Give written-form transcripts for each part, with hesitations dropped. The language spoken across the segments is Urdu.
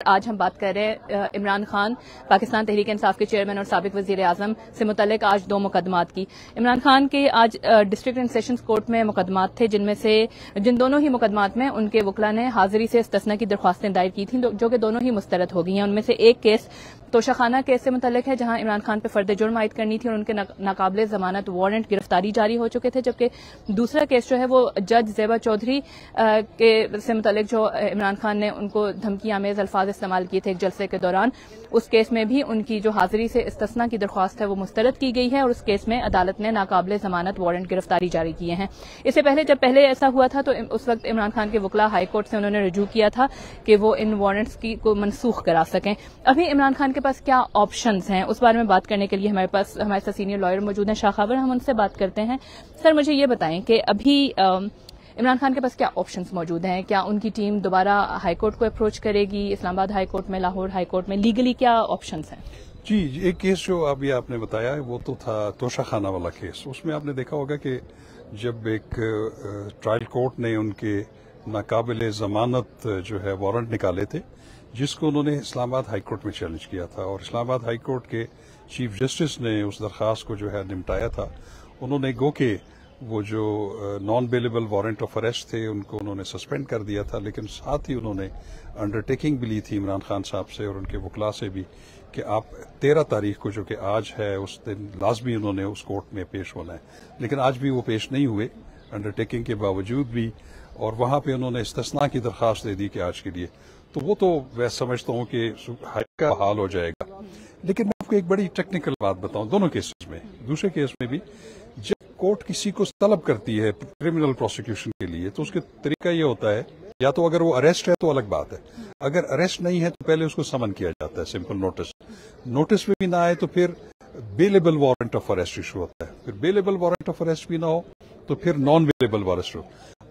آج ہم بات کر رہے ہیں عمران خان پاکستان تحریک انصاف کے چیئرمین اور سابق وزیر اعظم سے متعلق آج 2 مقدمات کی. عمران خان کے آج ڈسٹرکٹ اینڈ سیشنز کورٹ میں مقدمات تھے جن دونوں ہی مقدمات میں ان کے وکلاء نے حاضری سے استثناء کی درخواستیں دائر کی تھیں جو کہ دونوں ہی مسترد ہو گئی ہیں. ان میں سے ایک کیس توشہ خانہ کیس سے متعلق ہے جہاں عمران خان پہ فرد جرم عائد کرنی تھی اور ان کے ناقابل ضمانت وارنٹ گرفتاری جاری ہو چکے تھے, جبکہ دوسرا کیس جو ہے وہ جج زیبا چودھری سے متعلق جو عمران خان نے ان کو دھمکی آمیز الفاظ استعمال کیے تھے ایک جلسے کے دوران. اس کیس میں بھی ان کی جو حاضری سے استثناء کی درخواست ہے وہ مسترد کی گئی ہے اور اس کیس میں عدالت نے ناقابل ضمانت وارنٹ گرفتاری جاری کیے ہیں. اس سے پہلے جب ایسا ہوا تھا تو اس وقت عمران خان کے وکلاء ہائی کورٹ سے انہوں نے رجوع کیا تھا کہ وہ ان وارنٹس کو منسوخ کرا سکیں. ابھی عمران خان کے پاس کیا آپشنز ہیں اس بارے میں بات کرنے کے لیے ہمارے ساتھ سینئر لائر موجود ہیں شاہ خاور. ہم ان سے بات کرتے ہیں. سر مجھے یہ بتائیں کہ ابھی عمران خان کے پاس کیا آپشنز موجود ہیں؟ کیا ان کی ٹیم دوبارہ ہائی کورٹ کو اپروچ کرے گی؟ اسلام آباد ہائی کورٹ میں, لاہور ہائی کورٹ میں لیگلی کیا آپشنز ہیں؟ جی, ایک کیس جو ابھی آپ نے بتایا وہ تو تھا توشہ خانہ والا کیس. اس میں آپ نے دیکھا ہوگا کہ جب ایک ٹرائل کورٹ نے ان کے ناقابل ضمانت جو ہے وارنٹ نکالے تھے جس کو انہوں نے اسلام آباد ہائی کورٹ میں چیلنج کیا تھا اور اسلام آباد ہائی کورٹ کے چیف جسٹس نے اس درخواست کو جو ہے نمٹایا تھا. انہوں نے گو کہ وہ جو naan bailable warrant of arrest تھے ان کو انہوں نے سسپینڈ کر دیا تھا, لیکن ساتھ ہی انہوں نے انڈرٹیکنگ بھی لی تھی عمران خان صاحب سے اور ان کے وکلاء سے بھی کہ آپ 13 تاریخ کو جو کہ آج ہے اس دن لازمی انہوں نے اس کورٹ میں پیش ہونا ہے. لیکن آج بھی وہ پیش نہیں ہوئے انڈرٹیکنگ کے باوجود بھی, اور وہاں پہ انہوں نے استثناء کی درخواست دے دی کہ آج کے لیے. تو وہ تو میں سمجھتا ہوں کہ ہائی کا حال ہو جائے گا. لیکن میں آپ کو ایک بڑی ٹیکنیکل بات بتاؤں دونوں کیسز میں. دوسرے کیس میں بھی جب کورٹ کسی کو طلب کرتی ہے کرمنل پروسیکیوشن کے لیے تو اس کے طریقہ یہ ہوتا ہے یا تو اگر وہ اریسٹ ہے تو الگ بات ہے, اگر اریسٹ نہیں ہے تو پہلے اس کو سمن کیا جاتا ہے, سمپل نوٹس میں بھی نہ آئے تو پھر bailable warrant of arrest issue ہوتا ہے. پھر بیلیبل وارنٹ آف اریسٹ بھی نہ ہو تو پھر نان بیلیبل وارنٹ ہو.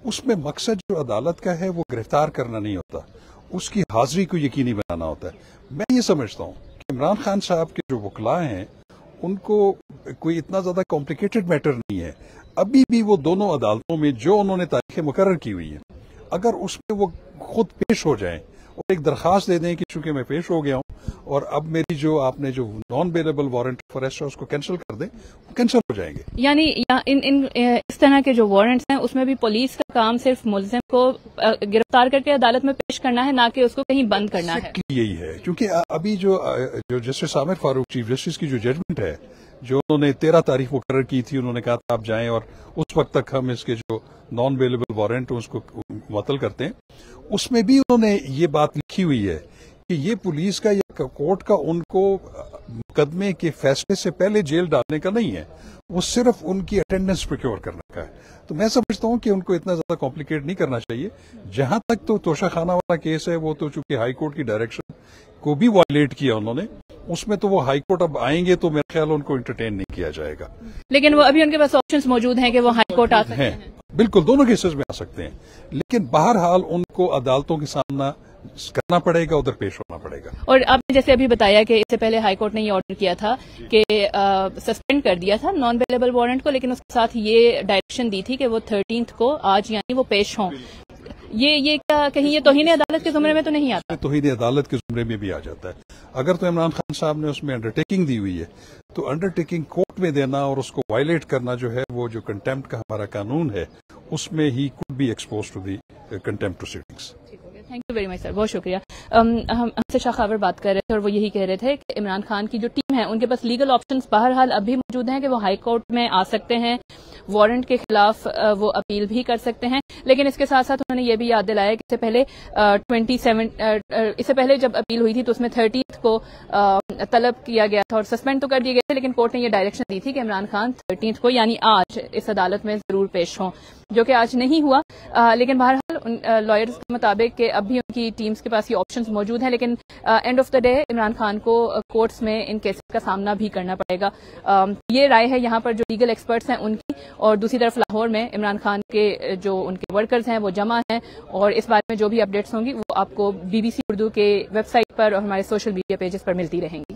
اس میں مقصد جو عدالت کا ہے وہ گرفتار کرنا نہیں ہوتا, اس کی حاضری کو یقینی بنانا ہوتا ہے. میں یہ سمجھتا ہوں کہ عمران خان صاحب کے جو وکلاء ہیں ان کو کوئی اتنا زیادہ کمپلیکیٹڈ میٹر نہیں ہے. ابھی بھی وہ دونوں عدالتوں میں جو انہوں نے تاریخیں مقرر کی ہوئی ہیں اگر اس میں وہ خود پیش ہو جائیں اور ایک درخواست دے دیں کہ چونکہ میں پیش ہو گیا ہوں اور اب میری جو آپ نے جو naan bailable warrant of arrest ہے اس کو کینسل کر دیں, وہ کینسل ہو جائیں گے. یعنی اس طرح کے جو وارنٹس ہیں اس میں بھی پولیس کا کام صرف ملزم کو گرفتار کر کے عدالت میں پیش کرنا ہے, نہ کہ اس کو کہیں بند کرنا ہے. یہی ہے کیونکہ ابھی جو جسٹس عامر فاروق چیف جسٹس کی جو ججمنٹ ہے جو انہوں نے 13 تاریخ مقرر کی تھی, انہوں نے کہا تھا آپ جائیں اور اس وقت تک ہم اس کے جو نان بیلیبل وارنٹ اس کو معطل کرتے ہیں. اس میں بھی انہوں نے یہ بات لکھی ہوئی ہے کہ یہ پولیس کا یا کورٹ کا ان کو مقدمے کے فیصلے سے پہلے جیل ڈالنے کا نہیں ہے, وہ صرف ان کی اٹینڈنس پریکیور کرنے کا ہے. تو میں سمجھتا ہوں کہ ان کو اتنا زیادہ کمپلیکیٹ نہیں کرنا چاہیے. جہاں تک تو توشہ خانہ والا کیس ہے وہ تو چونکہ ہائی کورٹ کی ڈائریکشن کو بھی وائلیٹ کیا انہوں نے, اس میں تو وہ ہائی کورٹ اب آئیں گے تو میرے خیال ان کو انٹرٹین نہیں کیا جائے گا. لیکن وہ ابھی ان کے پاس آپشنز موجود ہیں کہ وہ ہائی کورٹ آ سکتے ہیں. بالکل دونوں کیسز میں آ سکتے ہیں, لیکن بہرحال ان کو عدالتوں کے سامنا کرنا پڑے گا, ادھر پیش ہونا پڑے گا. اور آپ نے جیسے ابھی بتایا کہ اس سے پہلے ہائی کورٹ نے یہ آرڈر کیا تھا کہ سسپینڈ کر دیا تھا نان بیلیبل وارنٹ کو, لیکن اس کے ساتھ یہ ڈائریکشن دی تھی کہ وہ 13 کو آج یعنی وہ پیش ہوں. یہ کیا کہیں یہ توہین عدالت کے زمرے میں تو نہیں آتا؟ توہین عدالت کے زمرے میں بھی آ جاتا ہے. اگر تو عمران خان صاحب نے اس میں انڈرٹیکنگ دی ہوئی ہے تو انڈرٹیکنگ کورٹ میں دینا اور اس کو وائلیٹ کرنا جو ہے وہ جو کنٹیمپٹ کا ہمارا قانون ہے اس میں ہی could be expose to the contempt proceedings. Thank you very much sir, بہت شکریہ. ہم سے شاہ خاور بات کر رہے تھے اور وہ یہی کہہ رہے تھے کہ عمران خان کی جو ٹیم ہے ان کے پاس لیگل آپشنز بہرحال اب بھی موجود ہیں کہ وہ ہائی کورٹ میں آ سکتے ہیں, وارنٹ کے خلاف وہ اپیل بھی کر سکتے ہیں. لیکن اس کے ساتھ ساتھ انہوں نے یہ بھی یاد دلایا کہ اس سے پہلے جب اپیل ہوئی تھی تو اس میں 13 کو طلب کیا گیا تھا اور سسپینڈ تو کر دیے گئے تھے, لیکن کورٹ نے یہ ڈائریکشن دی تھی کہ عمران خان 13 کو یعنی آج اس عدالت میں ضرور پیش ہوں, جو کہ آج نہیں ہوا. لیکن بہرحال لائرز کے مطابق کہ اب بھی ان کی ٹیمز کے پاس یہ آپشنز موجود ہیں, لیکن and of the day Imran Khan کو کورٹس میں ان کیسز کا سامنا بھی کرنا پڑے گا. یہ رائے ہے یہاں پر جو لیگل ایکسپرٹس ہیں ان کی, اور دوسری طرف لاہور میں عمران خان کے جو ان کے ورکرز ہیں وہ جمع ہیں, اور اس بارے میں جو بھی اپڈیٹس ہوں گی وہ آپ کو BBC اردو کے ویب سائٹ پر اور ہمارے سوشل میڈیا پیجز پر ملتی رہیں گی.